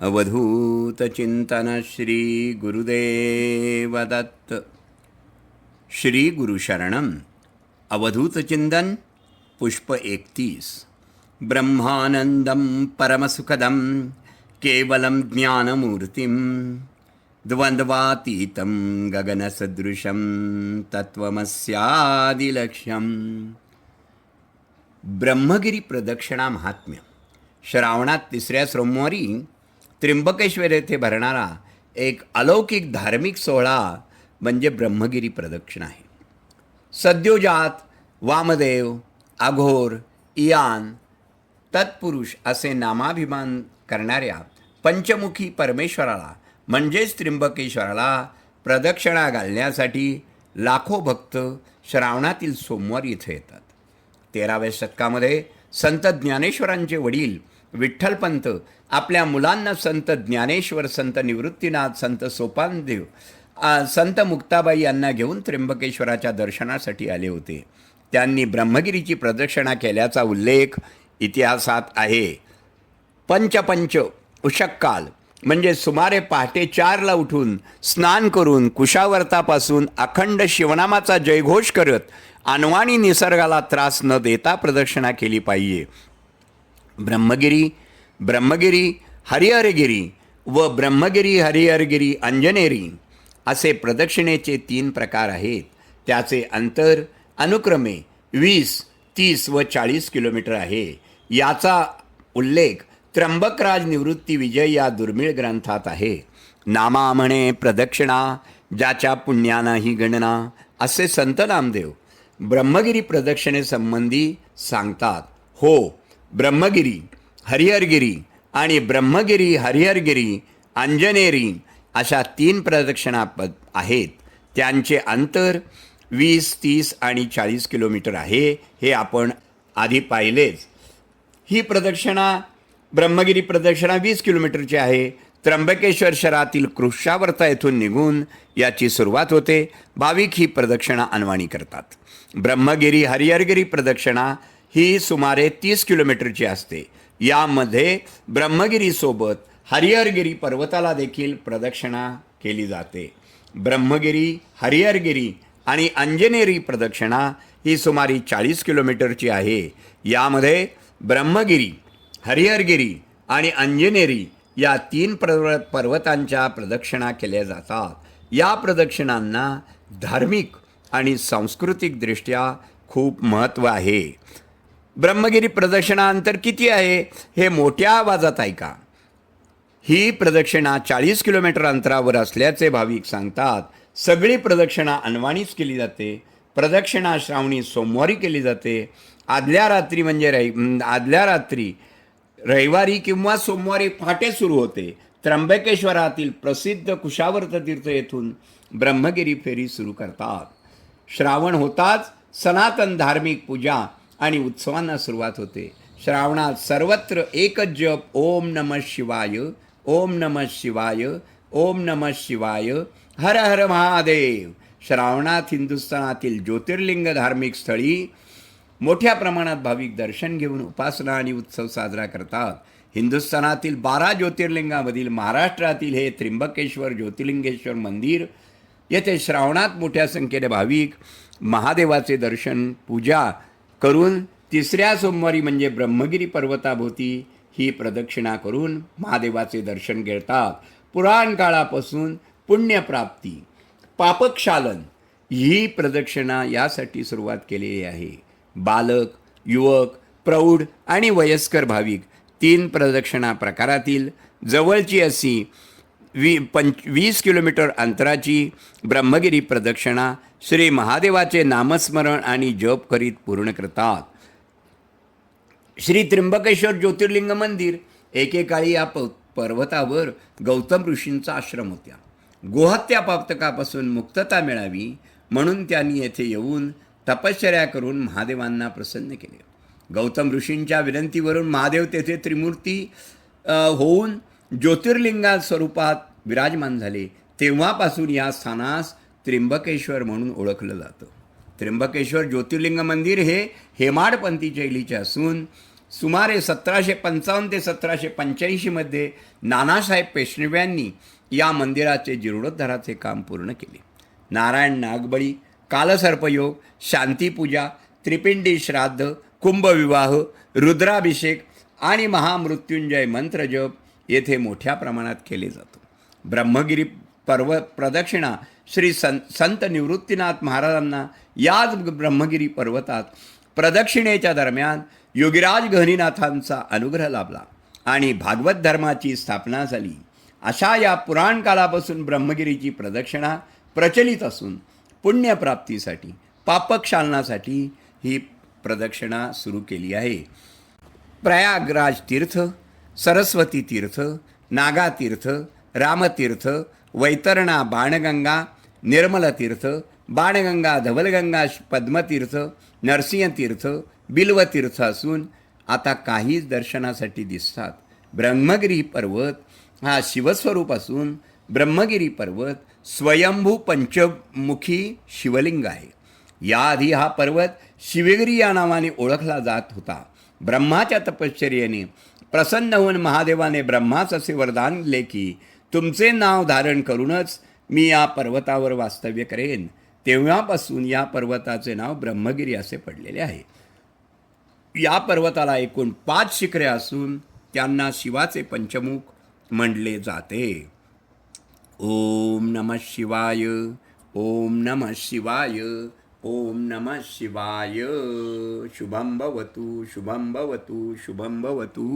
अवधूत चिंतन श्री गुरुदेव दत्त. श्री गुरुशरणम. अवधूत चिंतन पुष्प 31. ब्रह्मानंदम परमसुखदम केवलम ज्ञानमूर्तिम द्वंद्वातीतं गगनसदृशं तत्वमस्यादिलक्ष्यम्. ब्रह्मगिरी प्रदक्षिणा महात्म्य. श्रावणात 3ऱ्या सोमवारी त्र्यंबकेश्वर येथे भरणारा एक अलौकिक धार्मिक सोहळा म्हणजे ब्रह्मगिरी प्रदक्षिणा आहे. सद्योजात, वामदेव, अघोर, इयान, तत्पुरुष असे नामाभिमान करणाऱ्या पंचमुखी परमेश्वराला म्हणजेच त्र्यंबकेश्वराला प्रदक्षिणा घालण्यासाठी लाखो भक्त श्रावणातील सोमवारी इथे येतात. 13व्या शतकामध्ये संत ज्ञानेश्वरांचे वडील विठ्ठलपंत आपल्या मुलांना संत ज्ञानेश्वर, संत निवृत्तीनाथ, संत सोपानदेव, संत मुक्ताबाई यांना घेऊन त्र्यंबकेश्वराच्या दर्शनासाठी आले होते. त्यांनी ब्रह्मगिरीची प्रदक्षिणा केल्याचा उल्लेख इतिहासात आहे. पंच उषक्काल म्हणजे सुमारे पहाटे 4ला उठून स्नान करून कुशावर्तापासून अखंड शिवनामाचा जयघोष करत अनवाणी निसर्गाला त्रास न देता प्रदक्षिणा केली पाहिजे. ब्रह्मगिरी हरिहरगिरी व ब्रह्मगिरी हरिहरगिरी अंजनेरी असे प्रदक्षिणेचे 3 प्रकार आहेत. त्याचे अंतर अनुक्रमे 20, 30 व 40 किलोमीटर आहे. याचा उल्लेख त्र्यंबकराज निवृत्ती विजय या दुर्मिळ ग्रंथात आहे. नामा म्हणे प्रदक्षिणा, ज्याच्या पुण्यानाही गणना, असे संत नामदेव ब्रह्मगिरी प्रदक्षिणेसंबंधी सांगतात. हो, ब्रह्मगिरी, हरिहरगिरी आणि ब्रह्मगिरी हरिहरगिरी अंजनेरी अशा 3 प्रदक्षिणा आहेत. त्यांचे अंतर 20, 30 आणि 40 किलोमीटर आहे. हे आपण आधी पाहिलेच. ही प्रदक्षिणा ब्रह्मगिरी प्रदक्षिणा 20 किलोमीटरची आहे. त्र्यंबकेश्वर शहरातील कुशावर्ता येथून निघून याची सुरुवात होते. भाविक ही प्रदक्षिणा अनवाणी करतात. ब्रह्मगिरी हरिहरगिरी प्रदक्षिणा ही सुमारे 30 किलोमीटरची असते. यामध्ये ब्रह्मगिरीसोबत हरिहरगिरी पर्वताला देखील प्रदक्षिणा केली जाते. ब्रह्मगिरी, हरिहरगिरी आणि अंजनेरी प्रदक्षिणा ही सुमारे 40 किलोमीटरची आहे. यामध्ये ब्रह्मगिरी, हरिहरगिरी आणि अंजनेरी या 3 पर्वतांच्या प्रदक्षिणा केल्या जातात. या प्रदक्षिणांना धार्मिक आणि सांस्कृतिक दृष्ट्या खूप महत्त्व आहे. ब्रह्मगिरी प्रदक्षिणा अंतर किती आहे हे मोठ्या आवाजात ऐका. ही प्रदक्षिणा 40 किलोमीटर अंतरावर असल्याचे भाविक सांगतात. सगळी प्रदक्षिणा अनवाणीच केली जाते. प्रदक्षिणा श्रावणी सोमवारी केली जाते. आदल्या रात्री रविवारी किंवा सोमवारी पहाटे सुरू होते. त्र्यंबकेश्वरातील प्रसिद्ध कुशावर्त तीर्थ येथून ब्रह्मगिरी फेरी सुरू करतात. श्रावण होताच सनातन धार्मिक पूजा आणि उत्सवांना सुरुवात होते. श्रावणात सर्वत्र एकच जप, ओम नमः शिवाय, ओम नमः शिवाय, ओम नमः शिवाय, हर हर महादेव. श्रावणात हिंदुस्थानातील ज्योतिर्लिंग धार्मिक स्थळी मोठ्या प्रमाणात भाविक दर्शन घेऊन उपासना आणि उत्सव साजरा करतात. हिंदुस्थानातील 12 ज्योतिर्लिंगामधील महाराष्ट्रातील हे त्र्यंबकेश्वर ज्योतिर्लिंगेश्वर मंदिर येथे श्रावणात मोठ्या संख्येने भाविक महादेवाचे दर्शन पूजा करून 3ऱ्या सोमवारी म्हणजे ब्रह्मगिरी पर्वताभोवती ही प्रदक्षिणा करून महादेवाचे दर्शन घेतात. पुराण काळापासून पुण्यप्राप्ती, पापक्षालन ही प्रदक्षिणा यासाठी सुरुवात केलेली आहे. बालक, युवक, प्रौढ आणि वयस्कर भाविक 3 प्रदक्षिणा प्रकारातील जवळची अशी 20 किलोमीटर अंतराची ब्रह्मगिरी प्रदक्षिणा श्री महादेवाचे नामस्मरण आणि जप करीत पूर्ण करतात. श्री त्र्यंबकेश्वर ज्योतिर्लिंग मंदिर एकेकाळी या पर्वतावर गौतम ऋषींचा आश्रम होता. गोहत्या पातकापासून मुक्तता मिळावी म्हणून त्यांनी येथे येऊन तपश्चर्या करून महादेवांना प्रसन्न केले. गौतम ऋषींच्या विनंतीवरून महादेव तेथे त्रिमूर्ती होऊन ज्योतिर्लिंगा स्वरूपात विराजमान झाले. तेव्हापासून या स्थानास त्र्यंबकेश्वर म्हणून ओळखलं जातं. त्र्यंबकेश्वर ज्योतिर्लिंग मंदिर हे हेमाडपंथी शैलीचे असून सुमारे 1755 ते 1785मध्ये नानासाहेब पेशव्यांनी या मंदिराचे जीर्णोद्धाराचे काम पूर्ण केले. नारायण नागबळी, कालसर्पयोग, शांतीपूजा, त्रिपिंडी श्राद्ध, कुंभविवाह, रुद्राभिषेक आणि महामृत्युंजय मंत्रजप येथे मोठ्या प्रमाणात केले जातो. ब्रह्मगिरी पर्वत प्रदक्षिणा श्री संत निवृत्तीनाथ महाराजांना याच ब्रह्मगिरी पर्वतात प्रदक्षिणेच्या दरम्यान योगीराज गहनीनाथांचा अनुग्रह लाभला आणि भागवत धर्माची स्थापना झाली. अशा या पुराण कालापासून ब्रह्मगिरीची प्रदक्षिणा प्रचलित असून पुण्यप्राप्तीसाठी पापक्षालनासाठी ही प्रदक्षिणा सुरू केली आहे. प्रयागराज तीर्थ, सरस्वती तीर्थ, नागा तीर्थ, रामतीर्थ, वैतरणा बाणगंगा, निर्मल तीर्थ, बाणगंगा, धवलगंगा, पद्मतीर्थ, नरसिंहतीर्थ, बिल्वतीर्थ असून आता काहीच दर्शनासाठी दिसतात. ब्रह्मगिरी पर्वत हा शिवस्वरूप असून ब्रह्मगिरी पर्वत स्वयंभू पंचमुखी शिवलिंग आहे. याआधी हा पर्वत शिवगिरी या नावाने ओळखला जात होता. ब्रह्माच्या तपश्चर्येने प्रसन्न होऊन महादेवाने ब्रह्मास असे वरदान दिले की तुमचे नाव धारण करूनच मी या पर्वतावर वास्तव्य करेन. तेव्हापासून या पर्वताचे नाव ब्रह्मगिरी असे पडलेले आहे. या पर्वताला एकूण 5 शिखरे असून त्यांना शिवाचे पंचमुख म्हणले जाते. ओम नमः शिवाय, ओम नमः शिवाय, ओम नमः शिवाय. शुभं भवतु, शुभं भवतु, शुभं भवतु.